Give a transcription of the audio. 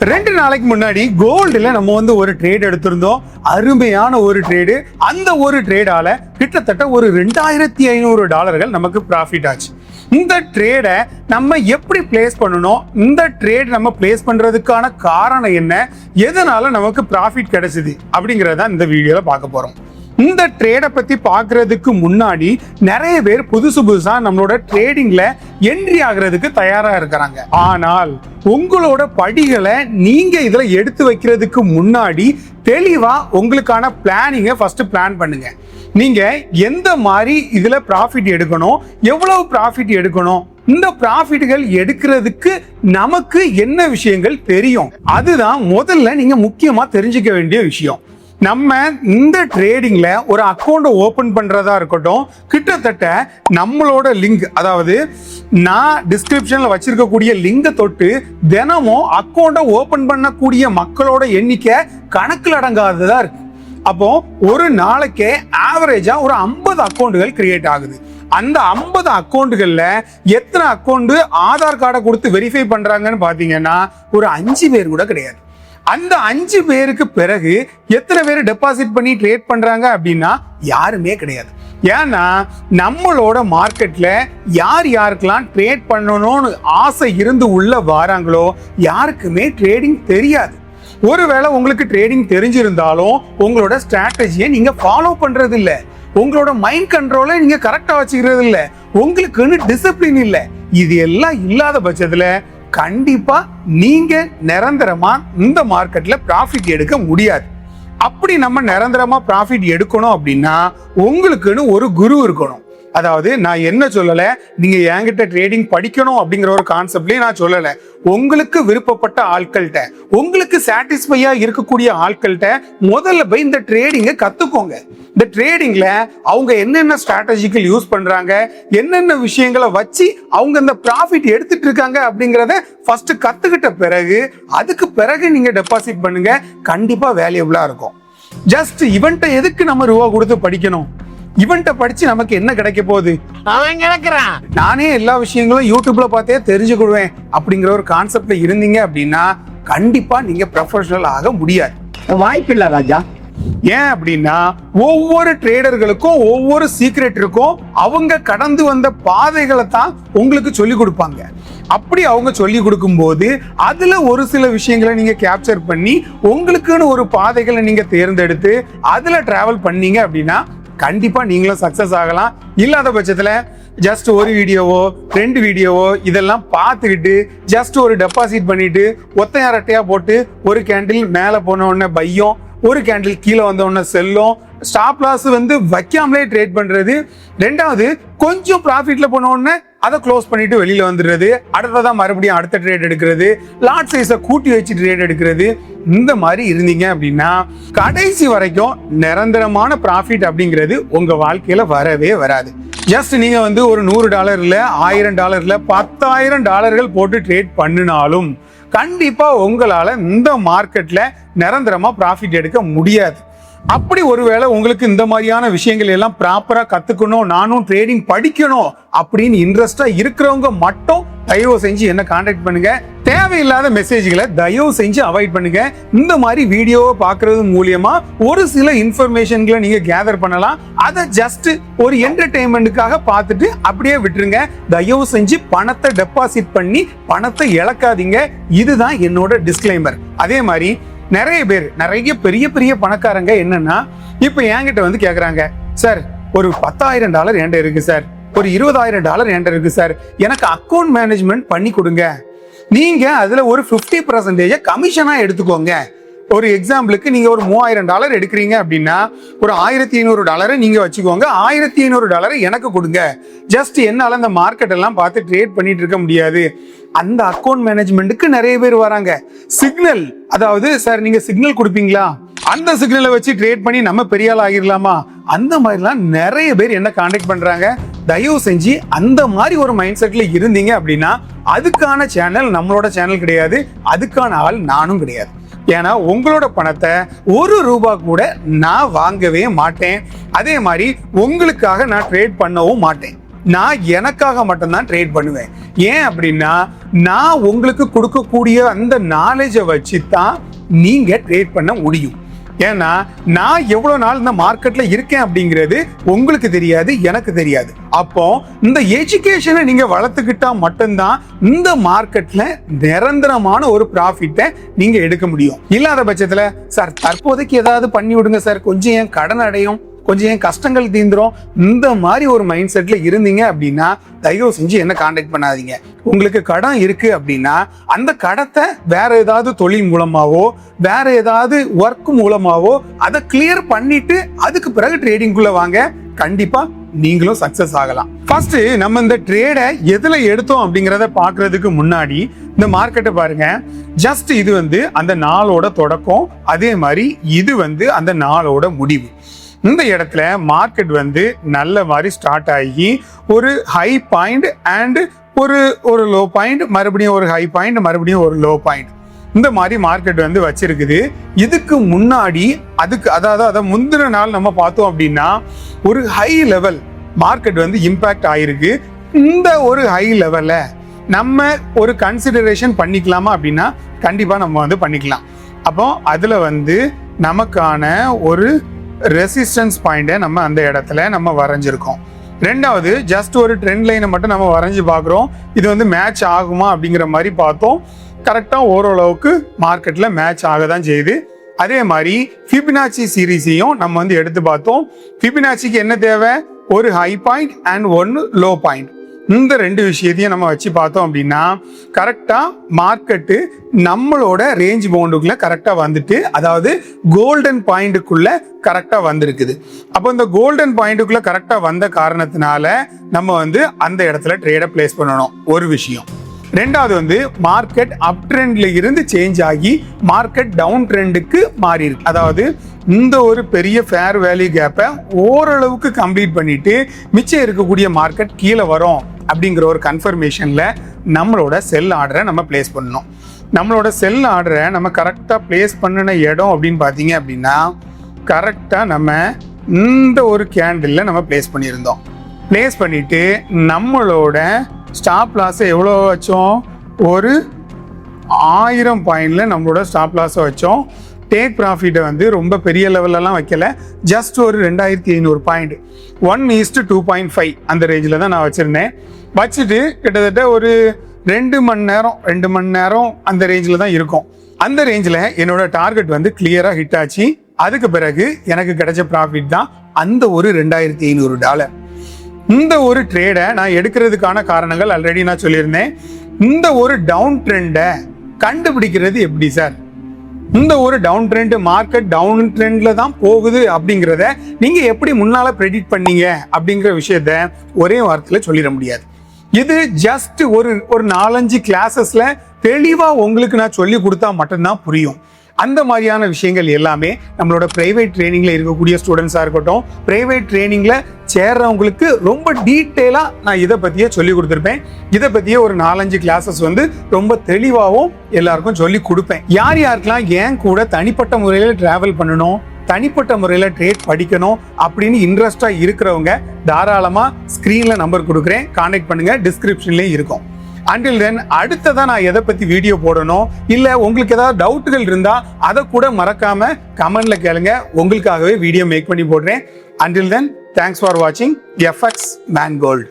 2 நாளைக்கு முன்னாடி கோல்டுல நம்ம ஒரு ட்ரேட் எடுத்திருந்தோம். அருமையான ஒரு ட்ரேடு. அந்த ஒரு ட்ரேடால கிட்டத்தட்ட ஒரு $2500 நமக்கு ப்ராஃபிட் ஆச்சு. இந்த ட்ரேடை நம்ம எப்படி பிளேஸ் பண்ணணும், இந்த ட்ரேட் நம்ம பிளேஸ் பண்றதுக்கான காரணம் என்ன, எதனால நமக்கு ப்ராஃபிட் கிடைச்சது அப்படிங்கறத இந்த வீடியோல பார்க்க போறோம். இந்த ட்ரேடை பத்தி பார்க்கறதுக்கு முன்னாடி நிறைய பேர் புதுசா நம்மளோட ட்ரேடிங்ல என்ட்ரி ஆகிறதுக்கு தயாரா இருக்கிறாங்க. ஆனால் உங்களோட படிகளை நீங்க இதுல எடுத்து வைக்கிறதுக்கு முன்னாடி தெளிவா உங்களுக்கான பிளானிங்கை ஃபர்ஸ்ட் பிளான் பண்ணுங்க. நீங்க எந்த மாதிரி இதுல ப்ராஃபிட் எடுக்கணும், எவ்வளவு ப்ராஃபிட் எடுக்கணும், இந்த ப்ராஃபிட்கள் எடுக்கிறதுக்கு நமக்கு என்ன விஷயங்கள் தெரியும், அதுதான் முதல்ல நீங்க முக்கியமா தெரிஞ்சுக்க வேண்டிய விஷயம். நம்ம இந்த ட்ரேடிங்ல ஒரு அக்கௌண்ட் ஓபன் பண்றதா இருக்கட்டும், கிட்டத்தட்ட நம்மளோட லிங்க், அதாவது நான் டிஸ்கிரிப்ஷன்ல வச்சிருக்கக்கூடிய லிங்கை தொட்டு தினமும் அக்கௌண்ட ஓபன் பண்ணக்கூடிய மக்களோட எண்ணிக்கை கணக்கில் அடங்காததா இருக்கு. அப்போ ஒரு நாளைக்கே ஆவரேஜா ஒரு 50 அக்கௌண்ட்டுகள் கிரியேட் ஆகுது. அந்த 50 அக்கௌண்ட்டுகள்ல எத்தனை அக்கௌண்ட் ஆதார் கார்டை கொடுத்து வெரிஃபை பண்றாங்கன்னு பாத்தீங்கன்னா ஒரு 5 பேர் கூட கிடையாது. அந்த 5 பேருக்கு பிறகு எத்தனை பேர் டெபாசிட் பண்ணி ட்ரேட் பண்றாங்க அப்படின்னா யாருமே கிடையாது. ஏன்னா நம்மளோட மார்க்கெட்ல யாருக்கெல்லாம் ட்ரேட் பண்ணணும்னு ஆசை இருந்து உள்ள வராங்களோ யாருக்குமே ட்ரேடிங் தெரியாது. ஒருவேளை உங்களுக்கு ட்ரேடிங் தெரிஞ்சிருந்தாலும் உங்களோட ஸ்ட்ராட்டஜியை நீங்க ஃபாலோ பண்றது இல்ல, உங்களோட மைண்ட் கண்ட்ரோலை நீங்க கரெக்டா வச்சுக்கிறது இல்ல, உங்களுக்குன்னு டிசிப்ளின் இல்ல. இது எல்லாம் இல்லாத பட்சத்துல கண்டிப்பா நீங்க நிரந்தரமா இந்த மார்க்கெட்ல ப்ராஃபிட் எடுக்க முடியாது. அப்படி நம்ம நிரந்தரமா ப்ராஃபிட் எடுக்கணும் அப்படின்னா உங்களுக்குன்னு ஒரு குரு இருக்கணும். அதாவது நான் என்ன சொல்லல, நீங்க என்கிட்ட ட்ரேடிங் படிக்கணும் அப்படிங்கிற ஒரு கான்செப்ட்லயே நான் சொல்லல. உங்களுக்கு விருப்பப்பட்ட ஆட்கள்கிட்ட, உங்களுக்கு சாட்டிஸ்ஃபையா இருக்கக்கூடிய ஆட்கள்கிட்ட முதல்ல போய் இந்த ட்ரேடிங்கை கத்துக்கோங்க. இந்த ட்ரேடிங்ல அவங்க என்னென்ன ஸ்ட்ராட்டஜிக்கல் யூஸ் பண்றாங்க, என்னென்ன விஷயங்களை வச்சு அவங்க இந்த ப்ராஃபிட் எடுத்துட்டு இருக்காங்க அப்படிங்கிறத ஃபர்ஸ்ட் கத்துக்கிட்ட பிறகு அதுக்கு பிறகு நீங்க டெபாசிட் பண்ணுங்க. கண்டிப்பா வேல்யூபிளா இருக்கும். ஜஸ்ட் இவன்ட்ட எதுக்கு நம்ம ரூபா கொடுத்து படிக்கணும், இவன்ட்ட படிச்சு நமக்கு என்ன கிடைக்க போகுது, அவன் கிடக்குறான், நானே எல்லா விஷயங்களும் யூடியூப்ல பார்த்தே தெரிஞ்சுக்கிடுவேன் அப்படிங்கிற ஒரு கான்செப்ட்ல இருந்தீங்க அப்படின்னா கண்டிப்பா நீங்க ப்ரொஃபஷனல் ஆக முடியாது. வாய்ப்பு இல்ல ராஜா. ஏன் அப்படின்னா ஒவ்வொரு ட்ரேடர்களுக்கும் ஒவ்வொரு சீக்ரெட் இருக்கும். அவங்க கடந்து வந்த பாதைகளை தான் உங்களுக்கு சொல்லி கொடுப்பாங்க. அப்படி அவங்க சொல்லி கொடுக்கும் போது அதுல ஒரு சில விஷயங்களை நீங்க கேப்சர் பண்ணி உங்களுக்குன்னு ஒரு பாதைகளை நீங்க தேர்ந்தெடுத்து அதுல டிராவல் பண்ணீங்க அப்படின்னா கண்டிப்பா நீங்களும் சக்சஸ் ஆகலாம். இல்லாத பட்சத்துல ஜஸ்ட் ஒரு வீடியோவோ 2 வீடியோவோ இதெல்லாம் பார்த்துக்கிட்டு ஜஸ்ட் ஒரு டெபாசிட் பண்ணிட்டு ஒத்தையா ரெட்டையா போட்டு ஒரு கேண்டில் மேல போன உடனே பையும், ஒரு கேண்டில் கீழே வந்த உடனே செல்லும், ஸ்டாப் லாஸ் வைக்காமலே ட்ரேட் பண்றது, ரெண்டாவது கொஞ்சம் ப்ராஃபிட்ல போன உடனே அதை க்ளோஸ் பண்ணிட்டு வெளியில வந்துடுறது, அடுத்ததான் மறுபடியும் அடுத்த ட்ரேட் எடுக்கிறது, லாட் சைஸை கூட்டி வச்சு ட்ரேட் எடுக்கிறது. இந்த மாதிரி இருந்தீங்க அப்படின்னா கடைசி வரைக்கும் நிரந்தரமான ப்ராஃபிட் அப்படிங்கிறது உங்க வாழ்க்கையில வரவே வராது. ஜஸ்ட் நீங்க ஒரு $100 இல்ல $1000 $10,000 போட்டு ட்ரேட் பண்ணினாலும் கண்டிப்பா உங்களால இந்த மார்க்கெட்ல நிரந்தரமா ப்ராஃபிட் எடுக்க முடியாது. அப்படி ஒருவேளை உங்களுக்கு இந்த மாதிரியான விஷயங்கள் எல்லாம் ப்ராப்பரா கத்துக்கணும், நானும் ட்ரேடிங் படிக்கணும் அப்படின்னு இன்ட்ரெஸ்டா இருக்கிறவங்க மட்டும் தயவு செஞ்சு என்ன கான்டாக்ட் பண்ணுங்க. தேவையில்லாத மெசேஜ்களை தயவு செஞ்சு அவாய்ட் பண்ணுங்க. இந்த மாதிரி வீடியோவை பார்க்கறது மூலியமா ஒரு சில இன்ஃபர்மேஷன்களை நீங்க கேதர் பண்ணலாம். அதை ஜஸ்ட் ஒரு என்டர்டெயின்மெண்ட்டுக்காக பார்த்துட்டு அப்படியே விட்டுருங்க. தயவு செஞ்சு பணத்தை டெபாசிட் பண்ணி பணத்தை இழக்காதீங்க. இதுதான் என்னோட டிஸ்க்ளைமர். அதே மாதிரி நிறைய பேர் நிறைய பெரிய பெரிய பணக்காரங்க என்னன்னா இப்ப என்கிட்ட கேக்குறாங்க, சார் ஒரு $10,000 என்கிட்ட இருக்கு சார், ஒரு $20,000 என்கிட்ட இருக்கு சார், எனக்கு அக்கௌண்ட் மேனேஜ்மெண்ட் பண்ணி கொடுங்க, நீங்க அதுல ஒரு 50% கமிஷனா எடுத்துக்கோங்க. ஒரு எக்ஸாம்பிளுக்கு நீங்க ஒரு $3,000 எடுக்கிறீங்க அப்படின்னா ஒரு $1,500 நீங்க வச்சுக்கோங்க, $1,500 எனக்கு கொடுங்க. ஜஸ்ட் என்னால அந்த மார்க்கெட் எல்லாம் பார்த்து ட்ரேட் பண்ணிட்டு இருக்க முடியாது. அந்த அக்கௌண்ட் மேனேஜ்மெண்ட்டுக்கு நிறைய பேர் வராங்க. சிக்னல், அதாவது சார் நீங்க சிக்னல் கொடுப்பீங்களா, அந்த சிக்னலை வச்சு ட்ரேட் பண்ணி நம்ம பெரிய ஆள் ஆகிடலாமா, அந்த மாதிரிலாம் நிறைய பேர் என்ன கான்டாக்ட் பண்றாங்க. தயவு செஞ்சு அந்த மாதிரி ஒரு மைண்ட் செட்ல இருந்தீங்க அப்படின்னா அதுக்கான சேனல் நம்மளோட சேனல் கிடையாது, அதுக்கான ஆள் நானும் கிடையாது. ஏன்னா உங்களோட பணத்தை $1 கூட நான் வாங்கவே மாட்டேன். அதே மாதிரி உங்களுக்காக நான் ட்ரேட் பண்ணவும் மாட்டேன். நான் எனக்காக மட்டும்தான் ட்ரேட் பண்ணுவேன். ஏன் அப்படின்னா நான் உங்களுக்கு கொடுக்கக்கூடிய அந்த நாலேஜை வச்சு தான் நீங்க ட்ரேட் பண்ண முடியும். ஏன்னா நான் எவ்வளவு நாள் இந்த மார்க்கெட்ல இருக்கேன் அப்படிங்கிறது உங்களுக்கு தெரியாது, எனக்கு தெரியாது. அப்போ இந்த எஜுகேஷனை நீங்க வளர்த்துக்கிட்டா மட்டும்தான் இந்த மார்க்கெட்ல நிரந்தரமான ஒரு ப்ராஃபிட்டை நீங்க எடுக்க முடியும். இல்லாத பட்சத்துல சார் தற்போதைக்கு ஏதாவது பண்ணி விடுங்க சார், கொஞ்சம் என் கடன் அடையும், கொஞ்சம் என் கஷ்டங்கள் தீந்துரும், இந்த மாதிரி ஒரு மைண்ட் செட்ல இருந்தீங்க அப்படின்னா தயவு செஞ்சு என்ன கான்டாக்ட் பண்ணாதீங்க. உங்களுக்கு கடன் இருக்கு அப்படின்னா அந்த கடத்தை வேற ஏதாவது தொழில் மூலமாவோ வேற ஏதாவது ஒர்க் மூலமாவோ அதை கிளியர் பண்ணிட்டு அதுக்கு பிறகு ட்ரேடிங்குள்ள வாங்க. கண்டிப்பா நீங்களும் சக்சஸ் ஆகலாம். ஃபர்ஸ்ட் நம்ம இந்த ட்ரேடை எதுல எடுத்தோம் அப்படிங்கறத பாக்குறதுக்கு முன்னாடி இந்த மார்க்கெட்டை பாருங்க. ஜஸ்ட் இது அந்த நாளோட தொடக்கம், அதே மாதிரி இது அந்த நாளோட முடிவு. இந்த இடத்துல மார்க்கெட் நல்ல மாதிரி ஸ்டார்ட் ஆகி ஒரு ஹை பாயிண்ட் அண்ட் ஒரு லோ பாயிண்ட், மறுபடியும் ஒரு ஹை பாயிண்ட், மறுபடியும் ஒரு லோ பாயிண்ட், இந்த மாதிரி மார்க்கெட் வச்சிருக்குது. இதுக்கு முன்னாடி அதாவது முந்தின நாள் நம்ம பார்த்தோம் அப்படின்னா ஒரு ஹை லெவல் மார்க்கெட் இம்பாக்ட் ஆயிருக்கு. இந்த ஒரு ஹை லெவல்ல நம்ம ஒரு கன்சிடரேஷன் பண்ணிக்கலாமா அப்படின்னா கண்டிப்பா நம்ம பண்ணிக்கலாம். அப்போ அதுல நமக்கான ஒரு ரெசிஸ்டன்ஸ் பாயிண்டை நம்ம அந்த இடத்துல நம்ம வரைஞ்சிருக்கோம். ரெண்டாவது ஜஸ்ட் ஒரு ட்ரெண்ட் லைனை மட்டும் நம்ம வரைஞ்சி பார்க்குறோம். இது மேட்ச் ஆகுமா அப்படிங்கிற மாதிரி பார்த்தோம். கரெக்டாக ஓரளவுக்கு மார்க்கெட்டில் மேட்ச் ஆக தான் செய்யுது. அதே மாதிரி ஃபிபனாச்சி சீரீஸையும் நம்ம எடுத்து பார்த்தோம். ஃபிபனாச்சிக்கு என்ன தேவை? ஒரு ஹை பாயிண்ட் அண்ட் ஒன்று லோ பாயிண்ட். இந்த ரெண்டு விஷயத்தையும் நம்ம வச்சு பார்த்தோம் அப்படின்னா கரெக்டா மார்க்கெட்டு நம்மளோட ரேஞ்ச் பவுண்டுக்குள்ள கரெக்டா வந்துட்டு, அதாவது கோல்டன் பாயிண்ட்டுக்குள்ள கரெக்டா வந்திருக்குது. அப்போ இந்த கோல்டன் பாயிண்ட்டுக்குள்ள கரெக்டா வந்த காரணத்தினால நம்ம அந்த இடத்துல ட்ரேடை பிளேஸ் பண்ணணும். ஒரு விஷயம். ரெண்டாவது மார்க்கெட் அப் ட்ரெண்ட்ல இருந்து சேஞ்ச் ஆகி மார்க்கெட் டவுன் ட்ரெண்டுக்கு மாறி இருக்கு. அதாவது இந்த ஒரு பெரிய ஃபேர் வேல்யூ கேப்பை ஓரளவுக்கு கம்ப்ளீட் பண்ணிட்டு மிச்சம் இருக்கக்கூடிய மார்க்கெட் கீழே வரும் அப்படிங்கிற ஒரு கன்ஃபர்மேஷன்ல நம்மளோட செல் ஆர்டரை நம்ம பிளேஸ் பண்ணணும். நம்மளோட செல் ஆர்டரை நம்ம கரெக்டாக பிளேஸ் பண்ணின இடம் அப்படின்னு பார்த்தீங்க அப்படின்னா கரெக்டாக நம்ம இந்த ஒரு கேண்டில் நம்ம பிளேஸ் பண்ணியிருந்தோம். பிளேஸ் பண்ணிட்டு நம்மளோட ஸ்டாப் லாஸை எவ்வளோ வச்சோம்? ஒரு 1000 பாயிண்ட்ல நம்மளோட ஸ்டாப் லாஸை வச்சோம். டேக் ப்ராஃபிட்டை ரொம்ப பெரிய லெவலெல்லாம் வைக்கல, ஜஸ்ட் ஒரு 2500 பாயிண்ட், 1:2.5 அந்த ரேஞ்சில் தான் நான் வச்சுருந்தேன். வச்சுட்டு கிட்டத்தட்ட ஒரு 2 மணி நேரம் அந்த ரேஞ்சில் தான் இருக்கும். அந்த ரேஞ்சில் என்னோட டார்கெட் கிளியராக ஹிட் ஆச்சு. அதுக்கு பிறகு எனக்கு கிடைச்ச ப்ராஃபிட் தான் அந்த ஒரு $2500. இந்த ஒரு ட்ரேடை நான் எடுக்கிறதுக்கான காரணங்கள் ஆல்ரெடி நான் சொல்லியிருந்தேன். இந்த ஒரு டவுன் ட்ரெண்டை கண்டுபிடிக்கிறது எப்படி சார்? இந்த ஒரு டவுன் ட்ரெண்ட், மார்க்கெட் டவுன் ட்ரெண்ட்ல தான் போகுது அப்படிங்கிறத நீங்க எப்படி முன்னால ப்ரெடிக்ட் பண்ணீங்க அப்படிங்கிற விஷயத்த ஒரே வார்த்தையில சொல்லிட முடியாது. இது ஜஸ்ட் ஒரு 4-5 கிளாஸஸ்ல தெளிவா உங்களுக்கு நான் சொல்லி கொடுத்தா மட்டும்தான் புரியும். அந்த மாதிரியான விஷயங்கள் எல்லாமே நம்மளோட பிரைவேட் ட்ரைனிங்ல இருக்கக்கூடிய ஸ்டூடெண்ட்ஸா இருக்கட்டும், பிரைவேட் ட்ரைனிங்ல சேர்றவங்களுக்கு ரொம்ப டீட்டெயிலா நான் இதை பத்தியே சொல்லி கொடுத்துருப்பேன். இதை பத்தியே ஒரு 4-5 கிளாஸஸ் ரொம்ப தெளிவாகவும் எல்லாருக்கும் சொல்லி கொடுப்பேன். யார் யாருக்கெல்லாம் ஏன் கூட தனிப்பட்ட முறையில டிராவல் பண்ணணும், தனிப்பட்ட முறையில் ட்ரேட் படிக்கணும் அப்படின்னு இன்ட்ரெஸ்டா இருக்கிறவங்க தாராளமா ஸ்கிரீன்ல நம்பர் கொடுக்குறேன், கான்டாக்ட் பண்ணுங்க, டிஸ்கிரிப்ஷன்லயும் இருக்கும். அண்டில் தென் அடுத்ததான் நான் எதை பத்தி வீடியோ போடணும், இல்ல உங்களுக்கு ஏதாவது டவுட்டுகள் இருந்தா அதை கூட மறக்காம கமெண்ட்ல கேளுங்க, உங்களுக்காகவே வீடியோ மேக் பண்ணி போடுறேன். அண்டில் தென் தேங்க்ஸ் ஃபார் வாட்சிங் FX Man Gold.